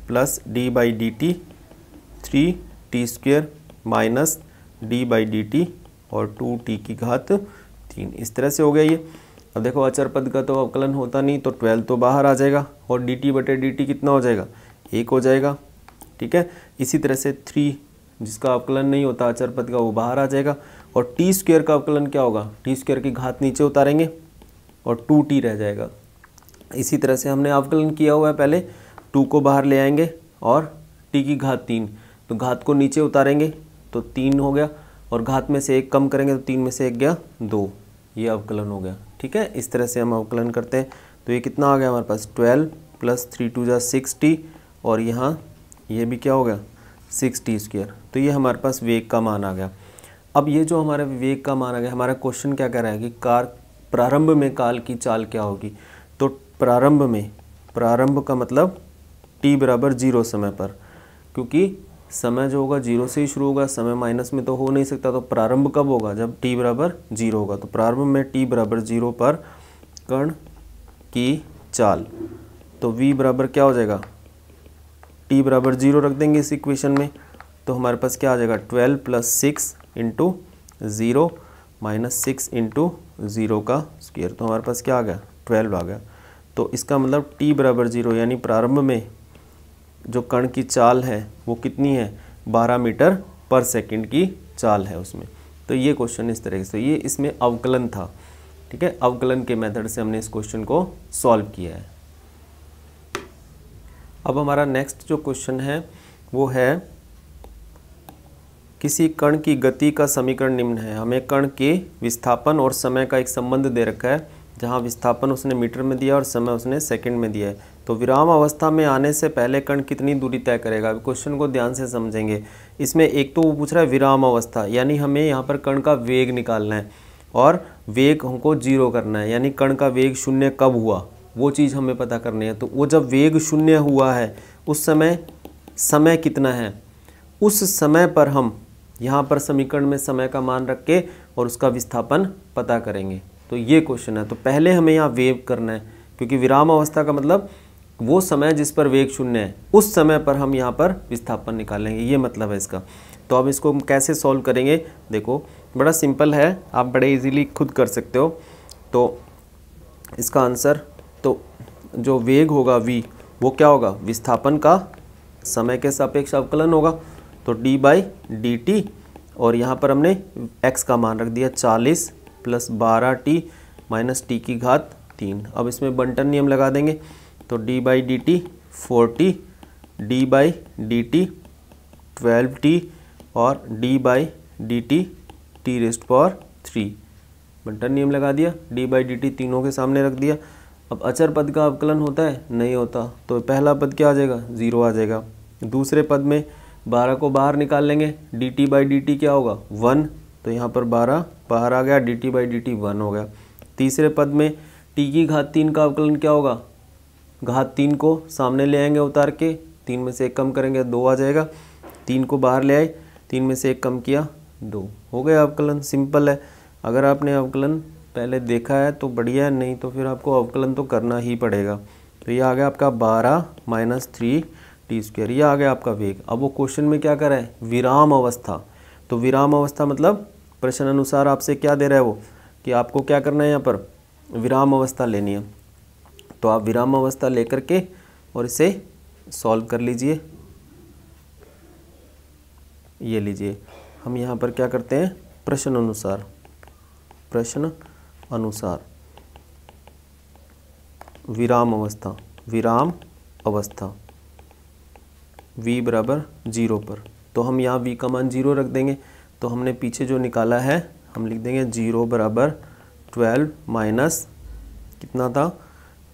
plus d by D T 3t² minus d by D T और 2t की घात 3, इस तरह से हो गया ये। अब देखो अचर पद का तो अवकलन होता नहीं तो 12 तो बाहर आ जाएगा और dt बटे dt कितना हो जाएगा, 1 हो जाएगा। ठीक है, इसी तरह से 3 जिसका अवकलन नहीं होता अचर पद का वो बाहर आ जाएगा, और t² का अवकलन क्या होगा, t² की घात नीचे उतारेंगे और 2t रह जाएगा। इसी तरह से हमने अवकलन किया हुआ है, पहले 2 को बाहर ले आएंगे और t की घात 3, तो घात को नीचे उतारेंगे तो 3 हो गया, और घात में से 1 कम करेंगे तो 3 में से 1 गया 2, ये अवकलन हो गया। ठीक है, इस तरह से हम अवकलन करते हैं। तो ये कितना आ गया हमारे पास 12 प्लस 3 2 जा 6t, और यहाँ ये भी क्या हो गया 6t²। तो ये हमारे पास वेग का मान आ गया। अब ये जो हमारा वेग का मान आ गया, हमारा क्वेश्चन क्या कह रहा है कि कार प्रारंभ में काल की चाल क्या होगी। तो प्रारंभ में, प्रारंभ का मतलब t बराबर 0 समय पर, क्योंकि समय जो होगा 0 से ही शुरू होगा, समय माइनस में तो हो नहीं सकता, तो प्रारंभ कब होगा, जब t बराबर 0 होगा। तो प्रारंभ में t बराबर 0 पर कण की चाल, तो v बराबर क्या हो जाएगा, t बराबर 0 रख देंगे इस इक्वेशन में, तो हमारे पास क्या आ जाएगा 12 + 6 × 0 - 6 × 0 का स्क्वायर, तो हमारे पास क्या आ गया 12 आ गया। तो इसका मतलब t बराबर 0 यानी प्रारंभ में जो कण की चाल है वो कितनी है, 12 मीटर पर सेकंड की चाल है उसमें। तो ये क्वेश्चन इस तरह से, ये इसमें अवकलन था, ठीक है, अवकलन के मेथड से हमने इस क्वेश्चन को सॉल्व किया है। अब हमारा नेक्स्ट जो क्वेश्चन है वो है किसी कण की गति का समीकरण निम्न है। हमें कण के विस्थापन और समय का एक संबंध दे रखा है, जहाँ विस्थापन उसने मीटर में दिया और समय उसने सेकंड में दिया है। तो विराम अवस्था में आने से पहले कण कितनी दूरी तय करेगा। अब क्वेश्चन को ध्यान से समझेंगे। इसमें एक तो वो पूछ रहा है विराम अवस्था, यानी हमें यहाँ पर कण का वेग निकालना है और वेग हमको 0 करना है, यानी कण का वेग 0 कब हुआ वो चीज़ हमें पता करनी है। तो वो जब वेग 0 हुआ है उस समय कितना है, उस समय पर हम यहाँ पर समीकरण में समय का मान रख के और उसका विस्थापन पता करेंगे। तो ये क्वेश्चन है। तो पहले हमें यहाँ वेव करना है, क्योंकि विराम अवस्था का मतलब वो समय जिस पर वेग 0 है उस समय पर हम यहाँ पर विस्थापन निकालेंगे, ये मतलब है इसका। तो अब इसको हम कैसे सॉल्व करेंगे, देखो बड़ा सिंपल है, आप बड़े इजीली खुद कर सकते हो। तो इसका आंसर, तो जो वेग होगा v वो क्या होगा, विस्थापन का समय के सापेक्ष अवकलन होगा, तो d/dt, और यहाँ पर हमने x का मान रख दिया 40 + 12t - t की घात 3। अब इसमें बंटन नियम लगा देंगे, तो d/dt 40, d/dt 12t और d/dt t⁻3। बंटन नियम लगा दिया, d/dt तीनों के सामने रख दिया। अब अचर पद का अवकलन होता है, नहीं होता, तो पहला पद क्या आ जाएगा, 0 आ जाएगा। दूसरे पद में 12 को बाहर निकाल लेंगे, dt/dt क्या होगा 1, तो यहाँ पर 12 बाहर आ गया, dt/dt 1 हो गया। तीसरे पद में t की घात 3 का अवकलन क्या होगा, घात 3 को सामने ले आएंगे उतार के, 3 में से 1 कम करेंगे 2 आ जाएगा, 3 को बाहर ले आए, 3 में से 1 कम किया 2 हो गया अवकलन। सिंपल है। अगर आपने अवकलन पहले देखा है तो बढ़िया है, नहीं तो फिर आपको अवकलन तो करना ही पड़ेगा। तो ये आ गया आपका 12 - 3t², ये आ गया आपका वेग। अब वो क्वेश्चन में क्या कर रहा है, विराम अवस्था। तो विराम अवस्था मतलब प्रश्न अनुसार आपसे क्या दे रहा है वो, कि आपको क्या करना है, यहाँ पर विराम अवस्था लेनी है। तो आप विराम अवस्था लेकर के और इसे सॉल्व कर लीजिए। ये लीजिए, हम यहाँ पर क्या करते हैं, प्रश्न अनुसार विराम अवस्था v बराबर 0 पर, तो हम यहाँ v का मान 0 रख देंगे। तो हमने पीछे जो निकाला है हम लिख देंगे 0 बराबर 12 माइनस कितना था,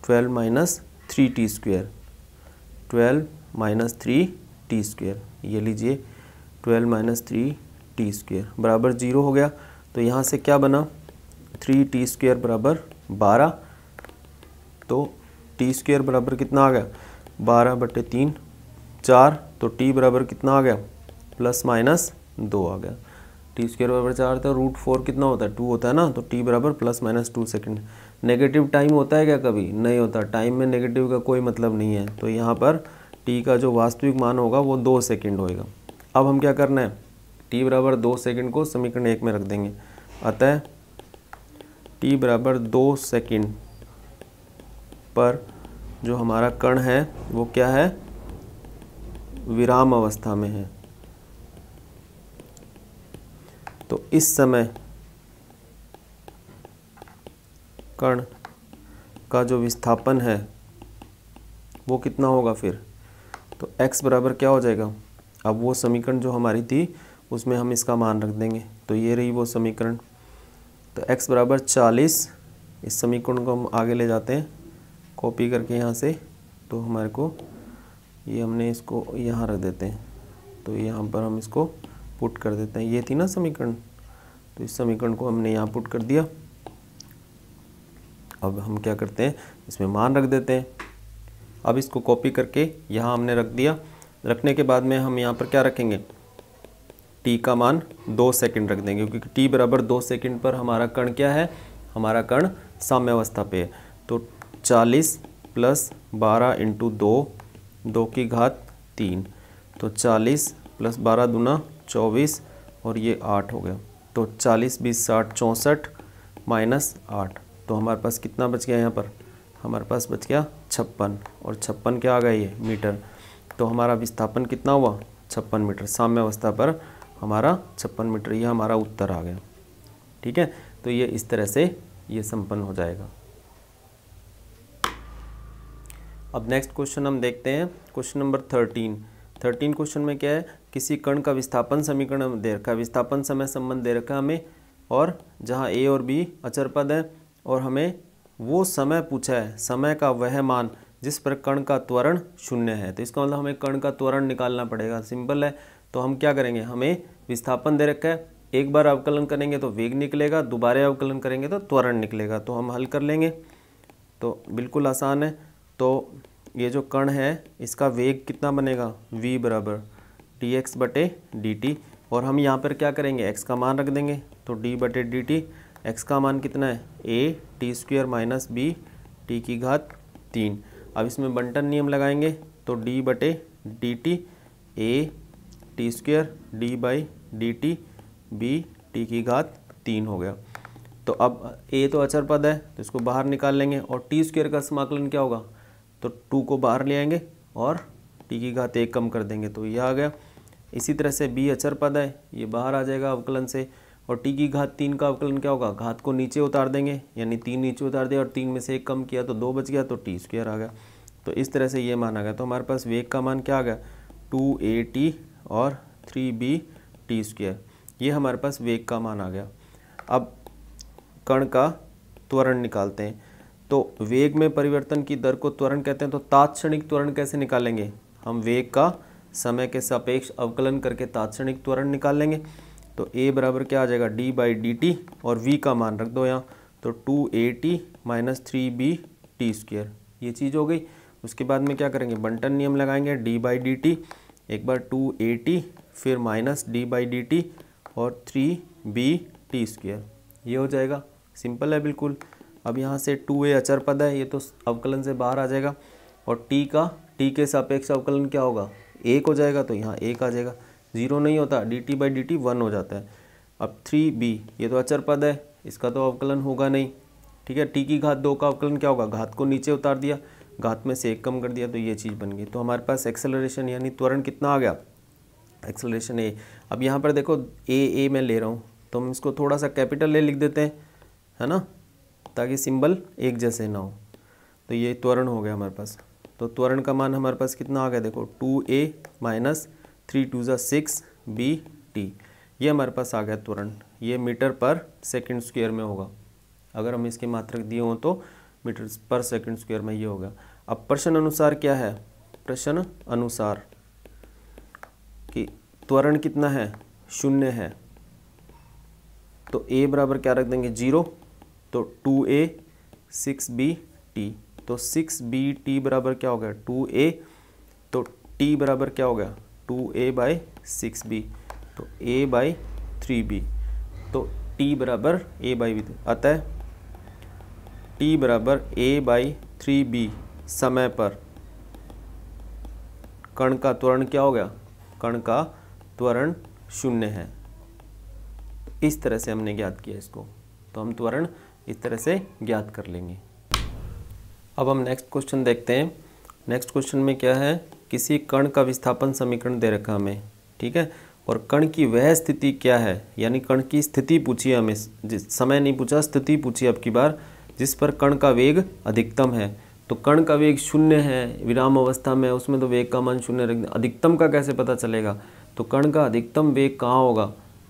12 - 3t², 12 - 3t², ये लीजिए 12 - 3t² बराबर 0 हो गया। तो यहाँ से क्या बना, 3t² बराबर 12, तो t² बराबर कितना आ गया 12/3 4, तो t बराबर कितना आ गया ±2 आ गया। t² बराबर 4 था, √4 कितना होता है 2 होता है ना, तो t बराबर ±2 सेकंड। नेगेटिव टाइम होता है क्या कभी, नहीं होता, टाइम में नेगेटिव का कोई मतलब नहीं है। तो यहाँ पर t का जो वास्तविक मान होगा वो 2 सेकंड होएगा। अब हम क्या करना है, t बराबर 2 सेकंड को समीकरण 1 में रख देंगे। अतः t बराबर 2 सेकंड पर जो हमारा कण है वो क्या है, विराम अवस्था में है। तो इस समय कण का जो विस्थापन है वो कितना होगा फिर, तो x बराबर क्या हो जाएगा, अब वो समीकरण जो हमारी थी उसमें हम इसका मान रख देंगे। तो ये रही वो समीकरण, तो x बराबर 40, इस समीकरण को हम आगे ले जाते हैं कॉपी करके यहाँ से, तो हमारे को ये हमने इसको यहाँ रख देते हैं, तो यहाँ पर हम इसको पुट कर देते हैं। ये थी ना समीकरण, तो इस समीकरण को हमने यहाँ पुट कर दिया। अब हम क्या करते हैं, इसमें मान रख देते हैं। अब इसको कॉपी करके यहाँ हमने रख दिया, रखने के बाद में हम यहाँ पर क्या रखेंगे, t का मान 2 सेकंड रख देंगे, क्योंकि t बराबर 2 सेकंड पर हमारा कण क्या है, हमारा कण साम्यावस्था पे है। तो 40 + 12 × 2, 2 की घात 3, तो 40 + 12 दूना 24 और ये 8 हो गया। तो 40 × 20 = 60, 64 - 8, तो हमारे पास कितना बच गया, यहाँ पर हमारे पास बच गया 56, और 56 क्या आ गया, ये मीटर। तो हमारा विस्थापन कितना हुआ, 56 मीटर। साम्यावस्था पर हमारा 56 मीटर, ये हमारा उत्तर आ गया। ठीक है, तो ये इस तरह से ये संपन्न हो जाएगा। अब नेक्स्ट क्वेश्चन हम देखते हैं, क्वेश्चन नंबर 13 क्वेश्चन में क्या है, किसी कण का विस्थापन समीकरण दे रखा है, विस्थापन समय संबंध दे रखा है हमें, और जहाँ a और b अचर पद है, और हमें वो समय पूछा है, समय का वह मान जिस पर कण का त्वरण 0 है। तो इसका मतलब हमें कण का त्वरण निकालना पड़ेगा। सिंपल है, तो हम क्या करेंगे, हमें विस्थापन दे रखा है, एक बार अवकलन करेंगे तो वेग निकलेगा, दोबारा अवकलन करेंगे तो त्वरण निकलेगा। तो हम हल कर लेंगे, तो बिल्कुल आसान है। तो ये जो कण है इसका वेग कितना बनेगा, v = dx/dt, और हम यहाँ पर क्या करेंगे, x का मान रख देंगे, तो d/dt, x का मान कितना है, a t² - b t की घात 3। अब इसमें बंटन नियम लगाएंगे, तो d/dt a t² d/dt b t की घात 3 हो गया। तो अब a तो अचर पद है, तो इसको बाहर निकाल लेंगे, और t² का समाकलन क्या होगा, तो 2 को बाहर ले आएंगे और t की घात 1 कम कर देंगे, तो ये आ गया। इसी तरह से b अचर पद है, ये बाहर आ जाएगा अवकलन से, और t की घात 3 का अवकलन क्या होगा, घात को नीचे उतार देंगे, यानी 3 नीचे उतार दिया और 3 में से 1 कम किया तो 2 बच गया, तो t² आ गया। तो इस तरह से ये मान आ गया। तो हमारे पास वेग का मान क्या आ गया, 2at और 3b t², ये हमारे पास वेग का मान आ गया। अब कण का त्वरण निकालते हैं। तो वेग में परिवर्तन की दर को त्वरण कहते हैं। तो तात्क्षणिक त्वरण कैसे निकालेंगे, हम वेग का समय के सापेक्ष अवकलन करके तात्क्षणिक त्वरण निकाल लेंगे। तो a बराबर क्या आ जाएगा, d/dt, और v का मान रख दो यहाँ, तो 2at - 3b t², ये चीज़ हो गई। उसके बाद में क्या करेंगे, बंटन नियम लगाएंगे, d/dt, एक बार 2at, फिर -d/dt और 3b t², ये हो जाएगा। सिंपल है बिल्कुल। अब यहाँ से 2a अचर पद है, ये तो अवकलन से बाहर आ जाएगा, और t के सापेक्ष अवकलन क्या होगा, 1 हो जाएगा, तो यहाँ 1 आ जाएगा, 0 नहीं होता, dt/dt 1 हो जाता है। अब 3b, ये तो अचर पद है, इसका तो अवकलन होगा नहीं। ठीक है, t की घात 2 का अवकलन क्या होगा, घात को नीचे उतार दिया, घात में से 1 कम कर दिया, तो ये चीज़ बन गई। तो हमारे पास एक्सेलरेशन यानी त्वरण कितना आ गया, एक्सेलरेशन a। अब यहाँ पर देखो a मैं ले रहा हूँ, तो हम इसको थोड़ा सा कैपिटल A लिख देते हैं, है ना, ताकि सिंबल एक जैसे ना हो। तो ये त्वरण हो गया हमारे पास। तो त्वरण का मान हमारे पास कितना आ गया, देखो 2a - 3 × 6 b t, ये हमारे पास आ गया त्वरण। ये मीटर/सेकंड² में होगा, अगर हम इसके मात्रक दिए हों तो मीटर/सेकंड² में ये होगा। अब प्रश्न अनुसार क्या है, प्रश्न अनुसार कि त्वरण कितना है, 0 है, तो a बराबर क्या रख देंगे, 0, तो 2a 6b t, तो 6b t बराबर क्या हो गया, 2a, तो t बराबर क्या हो गया, 2a/6b, तो a/3b, तो t बराबर a/b, अतः t बराबर a/3b समय पर कण का त्वरण क्या हो गया, कण का त्वरण 0 है। इस तरह से हमने ज्ञात किया इसको, तो हम त्वरण इस तरह से ज्ञात कर लेंगे। अब हम नेक्स्ट क्वेश्चन देखते हैं। नेक्स्ट क्वेश्चन में क्या है, किसी कण का विस्थापन समीकरण दे रखा हमें, ठीक है, और कण की वह स्थिति क्या है, यानी कण की स्थिति पूछी है हमें, समय नहीं पूछा, स्थिति पूछी अब की बार, जिस पर कण का वेग अधिकतम है। तो कण का वेग 0 है विराम अवस्था में, उसमें तो वेग का मान 0 रख दें। अधिकतम का कैसे पता चलेगा, तो कण का अधिकतम वेग कहाँ होगा,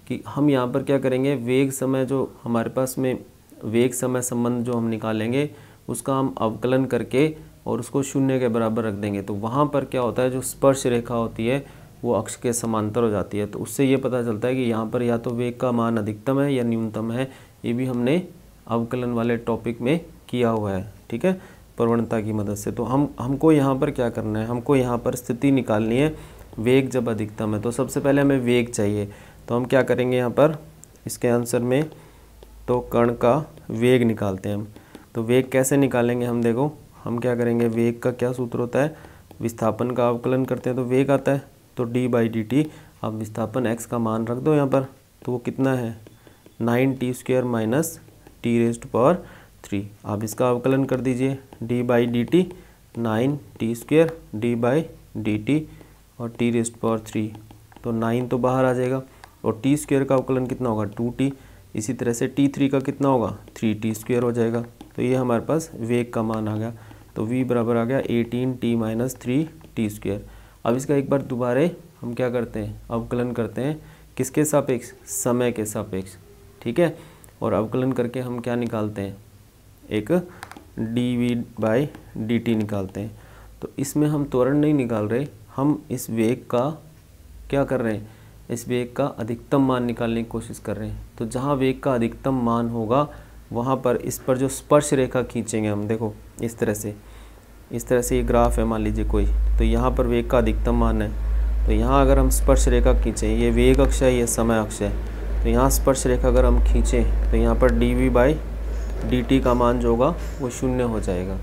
कि हम यहाँ पर क्या करेंगे, वेग समय जो हमारे पास में वेग समय संबंध जो हम निकालेंगे उसका हम अवकलन करके और उसको 0 के बराबर रख देंगे। तो वहाँ पर क्या होता है, जो स्पर्श रेखा होती है वो अक्ष के समांतर हो जाती है। तो उससे ये पता चलता है कि यहाँ पर या तो वेग का मान अधिकतम है या न्यूनतम है। ये भी हमने अवकलन वाले टॉपिक में किया हुआ है, ठीक है, प्रवणता की मदद से। तो हमको यहाँ पर क्या करना है, हमको यहाँ पर स्थिति निकालनी है वेग जब अधिकतम है, तो सबसे पहले हमें वेग चाहिए। तो हम क्या करेंगे यहाँ पर इसके आंसर में, तो कण का वेग निकालते हैं हम। तो वेग कैसे निकालेंगे हम, देखो हम क्या करेंगे, वेग का क्या सूत्र होता है, विस्थापन का अवकलन करते हैं तो वेग आता है। तो d/dt, अब विस्थापन x का मान रख दो यहाँ पर, तो वो कितना है 9t² माइनस t⁻3। आप इसका अवकलन कर दीजिए, d/dt 9t² d/dt और t⁻3, तो 9 तो बाहर आ जाएगा, और t² का अवकलन कितना होगा 2t। इसी तरह से t3 का कितना होगा 3t² हो जाएगा। तो ये हमारे पास वेग का मान आ गया। तो v बराबर आ गया 18t माइनस 3t²। अब इसका एक बार दोबारा हम क्या करते हैं, अवकलन करते हैं, किसके सापेक्ष, समय के सापेक्ष, ठीक है। और अवकलन करके हम क्या निकालते हैं, एक dv/dt निकालते हैं। तो इसमें हम त्वरण नहीं निकाल रहे, हम इस वेग का क्या कर रहे हैं, इस वेग का अधिकतम मान निकालने की कोशिश कर रहे हैं। तो जहाँ वेग का अधिकतम मान होगा वहाँ पर इस पर जो स्पर्श रेखा खींचेंगे हम, देखो इस तरह से ये ग्राफ है मान लीजिए कोई, तो यहाँ पर वेग का अधिकतम मान है। तो यहाँ अगर हम स्पर्श रेखा खींचें, ये वेग अक्ष है, ये समय अक्ष है, तो यहाँ स्पर्श रेखा अगर हम खींचें तो यहाँ पर dv/dt का मान जो होगा वो 0 हो जाएगा,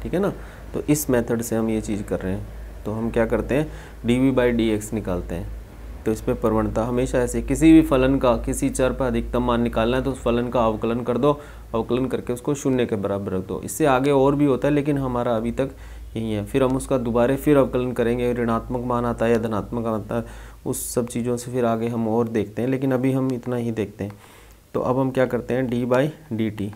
ठीक है ना। तो इस मेथड से हम ये चीज़ कर रहे हैं। तो हम क्या करते हैं, dv/dx निकालते हैं। तो इस पर प्रवणता हमेशा ऐसे, किसी भी फलन का, किसी चर पर अधिकतम मान निकालना है तो उस फलन का अवकलन कर दो, अवकलन करके उसको 0 के बराबर रख दो। इससे आगे और भी होता है, लेकिन हमारा अभी तक यही है। फिर हम उसका दोबारा फिर अवकलन करेंगे, ऋणात्मक मान आता है या धनात्मक आता है, उस सब चीज़ों से फिर आगे हम और देखते हैं, लेकिन अभी हम इतना ही देखते हैं। तो अब हम क्या करते हैं, d/dt,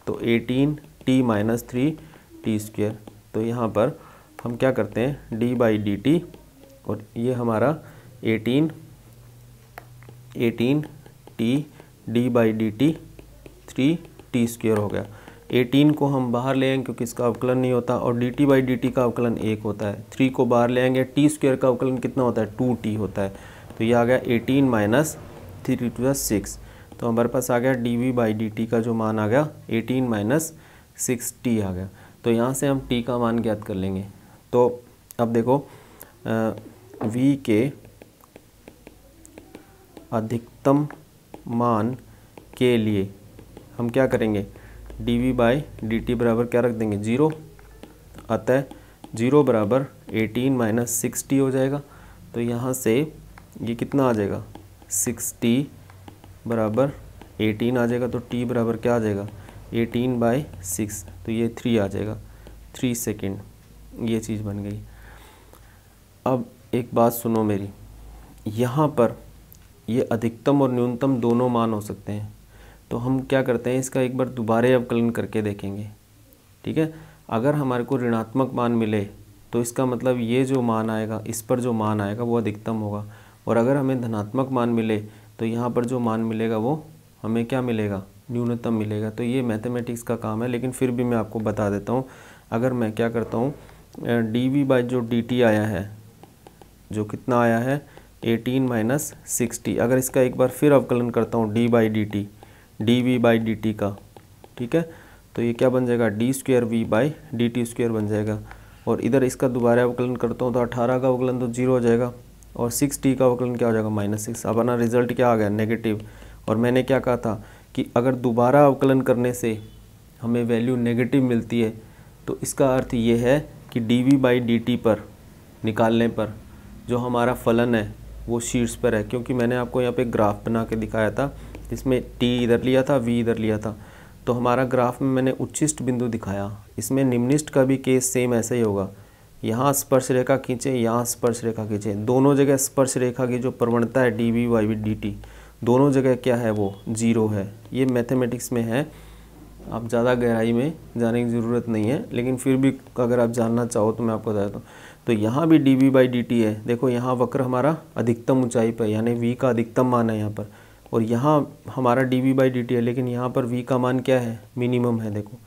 तो 18t माइनस 3t²। तो यहाँ पर हम क्या करते हैं, d/dt, और ये हमारा 18t d/dt 3t² हो गया। 18 को हम बाहर ले आएंगे क्योंकि इसका अवकलन नहीं होता, और dt/dt का अवकलन 1 होता है। 3 को बाहर ले आएंगे, t² का अवकलन कितना होता है 2t होता है। तो ये आ गया 18 माइनस 3 6। तो हमारे पास आ गया dv/dt का जो मान आ गया 18 माइनस 6t आ गया। तो यहाँ से हम t का मान ज्ञात कर लेंगे। तो अब देखो v के अधिकतम मान के लिए हम क्या करेंगे, dv/dt बराबर क्या रख देंगे 0, अतः 0 बराबर 18 माइनस 6t हो जाएगा। तो यहाँ से ये कितना आ जाएगा 6t बराबर 18 आ जाएगा। तो t बराबर क्या आ जाएगा 18/6, तो ये 3 आ जाएगा, 3 सेकेंड, ये चीज़ बन गई। अब एक बात सुनो मेरी, यहाँ पर ये अधिकतम और न्यूनतम दोनों मान हो सकते हैं। तो हम क्या करते हैं, इसका एक बार दोबारा अवकलन करके देखेंगे, ठीक है। अगर हमारे को ऋणात्मक मान मिले तो इसका मतलब ये जो मान आएगा, इस पर जो मान आएगा वो अधिकतम होगा, और अगर हमें धनात्मक मान मिले तो यहाँ पर जो मान मिलेगा वो हमें क्या मिलेगा, न्यूनतम मिलेगा। तो ये मैथमेटिक्स का काम है, लेकिन फिर भी मैं आपको बता देता हूँ। अगर मैं क्या करता हूँ, dv/dt आया है, जो कितना आया है 18 माइनस 6t, अगर इसका एक बार फिर अवकलन करता हूँ dv/dt का, ठीक है, तो ये क्या बन जाएगा d²v/dt² बन जाएगा। और इधर इसका दोबारा अवकलन करता हूँ तो 18 का अवकलन तो 0 हो जाएगा, और 6t का अवकलन क्या हो जाएगा -6। अब अपना रिजल्ट क्या आ गया नेगेटिव। और मैंने क्या कहा था कि अगर दोबारा अवकलन करने से हमें वैल्यू नेगेटिव मिलती है तो इसका अर्थ ये है कि dv/dt पर निकालने पर जो हमारा फलन है वो शीर्ष पर है, क्योंकि मैंने आपको यहाँ पे ग्राफ बना के दिखाया था, इसमें t इधर लिया था, v इधर लिया था। तो हमारा ग्राफ में मैंने उच्चिष्ट बिंदु दिखाया, इसमें निम्निष्ट का भी केस सेम ऐसा ही होगा। यहाँ स्पर्श रेखा खींचे, यहाँ स्पर्श रेखा खींचे, दोनों जगह स्पर्श रेखा की जो प्रवणता है dv/dt दोनों जगह क्या है वो 0 है। ये मैथमेटिक्स में है, आप ज़्यादा गहराई में जाने की ज़रूरत नहीं है, लेकिन फिर भी अगर आप जानना चाहो तो मैं आपको बता देता हूँ। तो यहाँ भी dv/dt है, देखो यहाँ वक्र हमारा अधिकतम ऊंचाई पर, यानी v का अधिकतम मान है यहाँ पर, और यहाँ हमारा dv/dt है, लेकिन यहाँ पर v का मान क्या है, मिनिमम है। देखो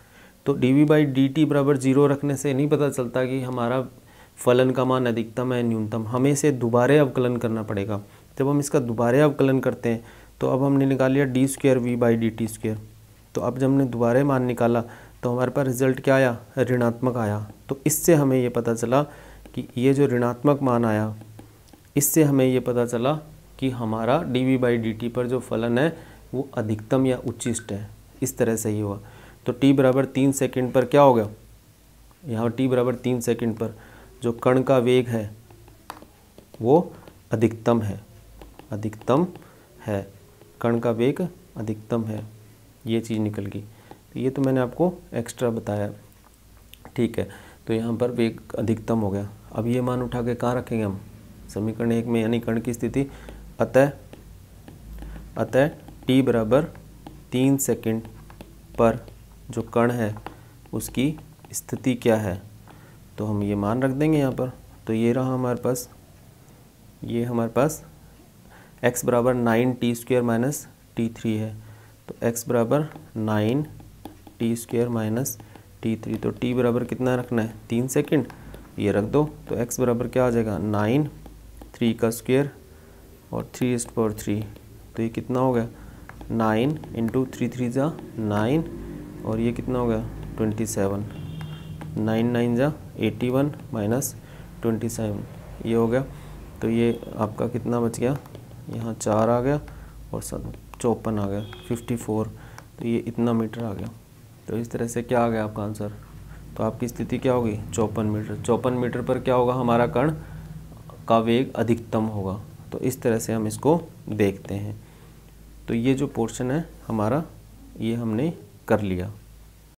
तो dv/dt बराबर 0 रखने से नहीं पता चलता कि हमारा फलन का मान अधिकतम है न्यूनतम, हमें इसे दोबारा अवकलन करना पड़ेगा। जब हम इसका दोबारा अवकलन करते हैं तो अब हमने निकाल लिया d²v/dt²। तो अब जब हमने दोबारा मान निकाला तो हमारे पास रिजल्ट क्या आया, ऋणात्मक आया। तो इससे हमें ये पता चला कि ये जो ऋणात्मक मान आया इससे हमें ये पता चला कि हमारा dv/dt पर जो फलन है वो अधिकतम या उच्चिष्ट है। इस तरह से ही हुआ। तो t बराबर 3 सेकंड पर क्या होगा, यहाँ t बराबर 3 सेकंड पर जो कण का वेग है वो अधिकतम है, अधिकतम है, कण का वेग अधिकतम है, ये चीज़ निकल गई। तो ये तो मैंने आपको एक्स्ट्रा बताया, ठीक है। तो यहाँ पर वेग अधिकतम हो गया। अब ये मान उठा के कहाँ रखेंगे हम, समीकरण 1 में, यानी कण की स्थिति। अतः t बराबर 3 सेकंड पर जो कण है उसकी स्थिति क्या है, तो हम ये मान रख देंगे यहाँ पर। तो ये रहा हमारे पास, ये हमारे पास x बराबर 9t² माइनस t3 है। तो x बराबर 9t² माइनस t3। तो t बराबर कितना रखना है, 3 सेकंड, ये रख दो। तो x बराबर क्या आ जाएगा, 9, 3 का स्क्वायर और 3⁻3। तो ये कितना हो गया, 9 इंटू 3 3 जा 9, और ये कितना हो गया 27, 9 9 जा 81 माइनस 27, ये हो गया। तो ये आपका कितना बच गया, यहाँ 4 आ गया और 54 आ गया, 54। तो ये इतना मीटर आ गया। तो इस तरह से क्या आ गया आपका आंसर। तो आपकी स्थिति क्या होगी, 54 मीटर। 54 मीटर पर क्या होगा, हमारा कण का वेग अधिकतम होगा। तो इस तरह से हम इसको देखते हैं। तो ये जो पोर्शन है हमारा, ये हमने कर लिया।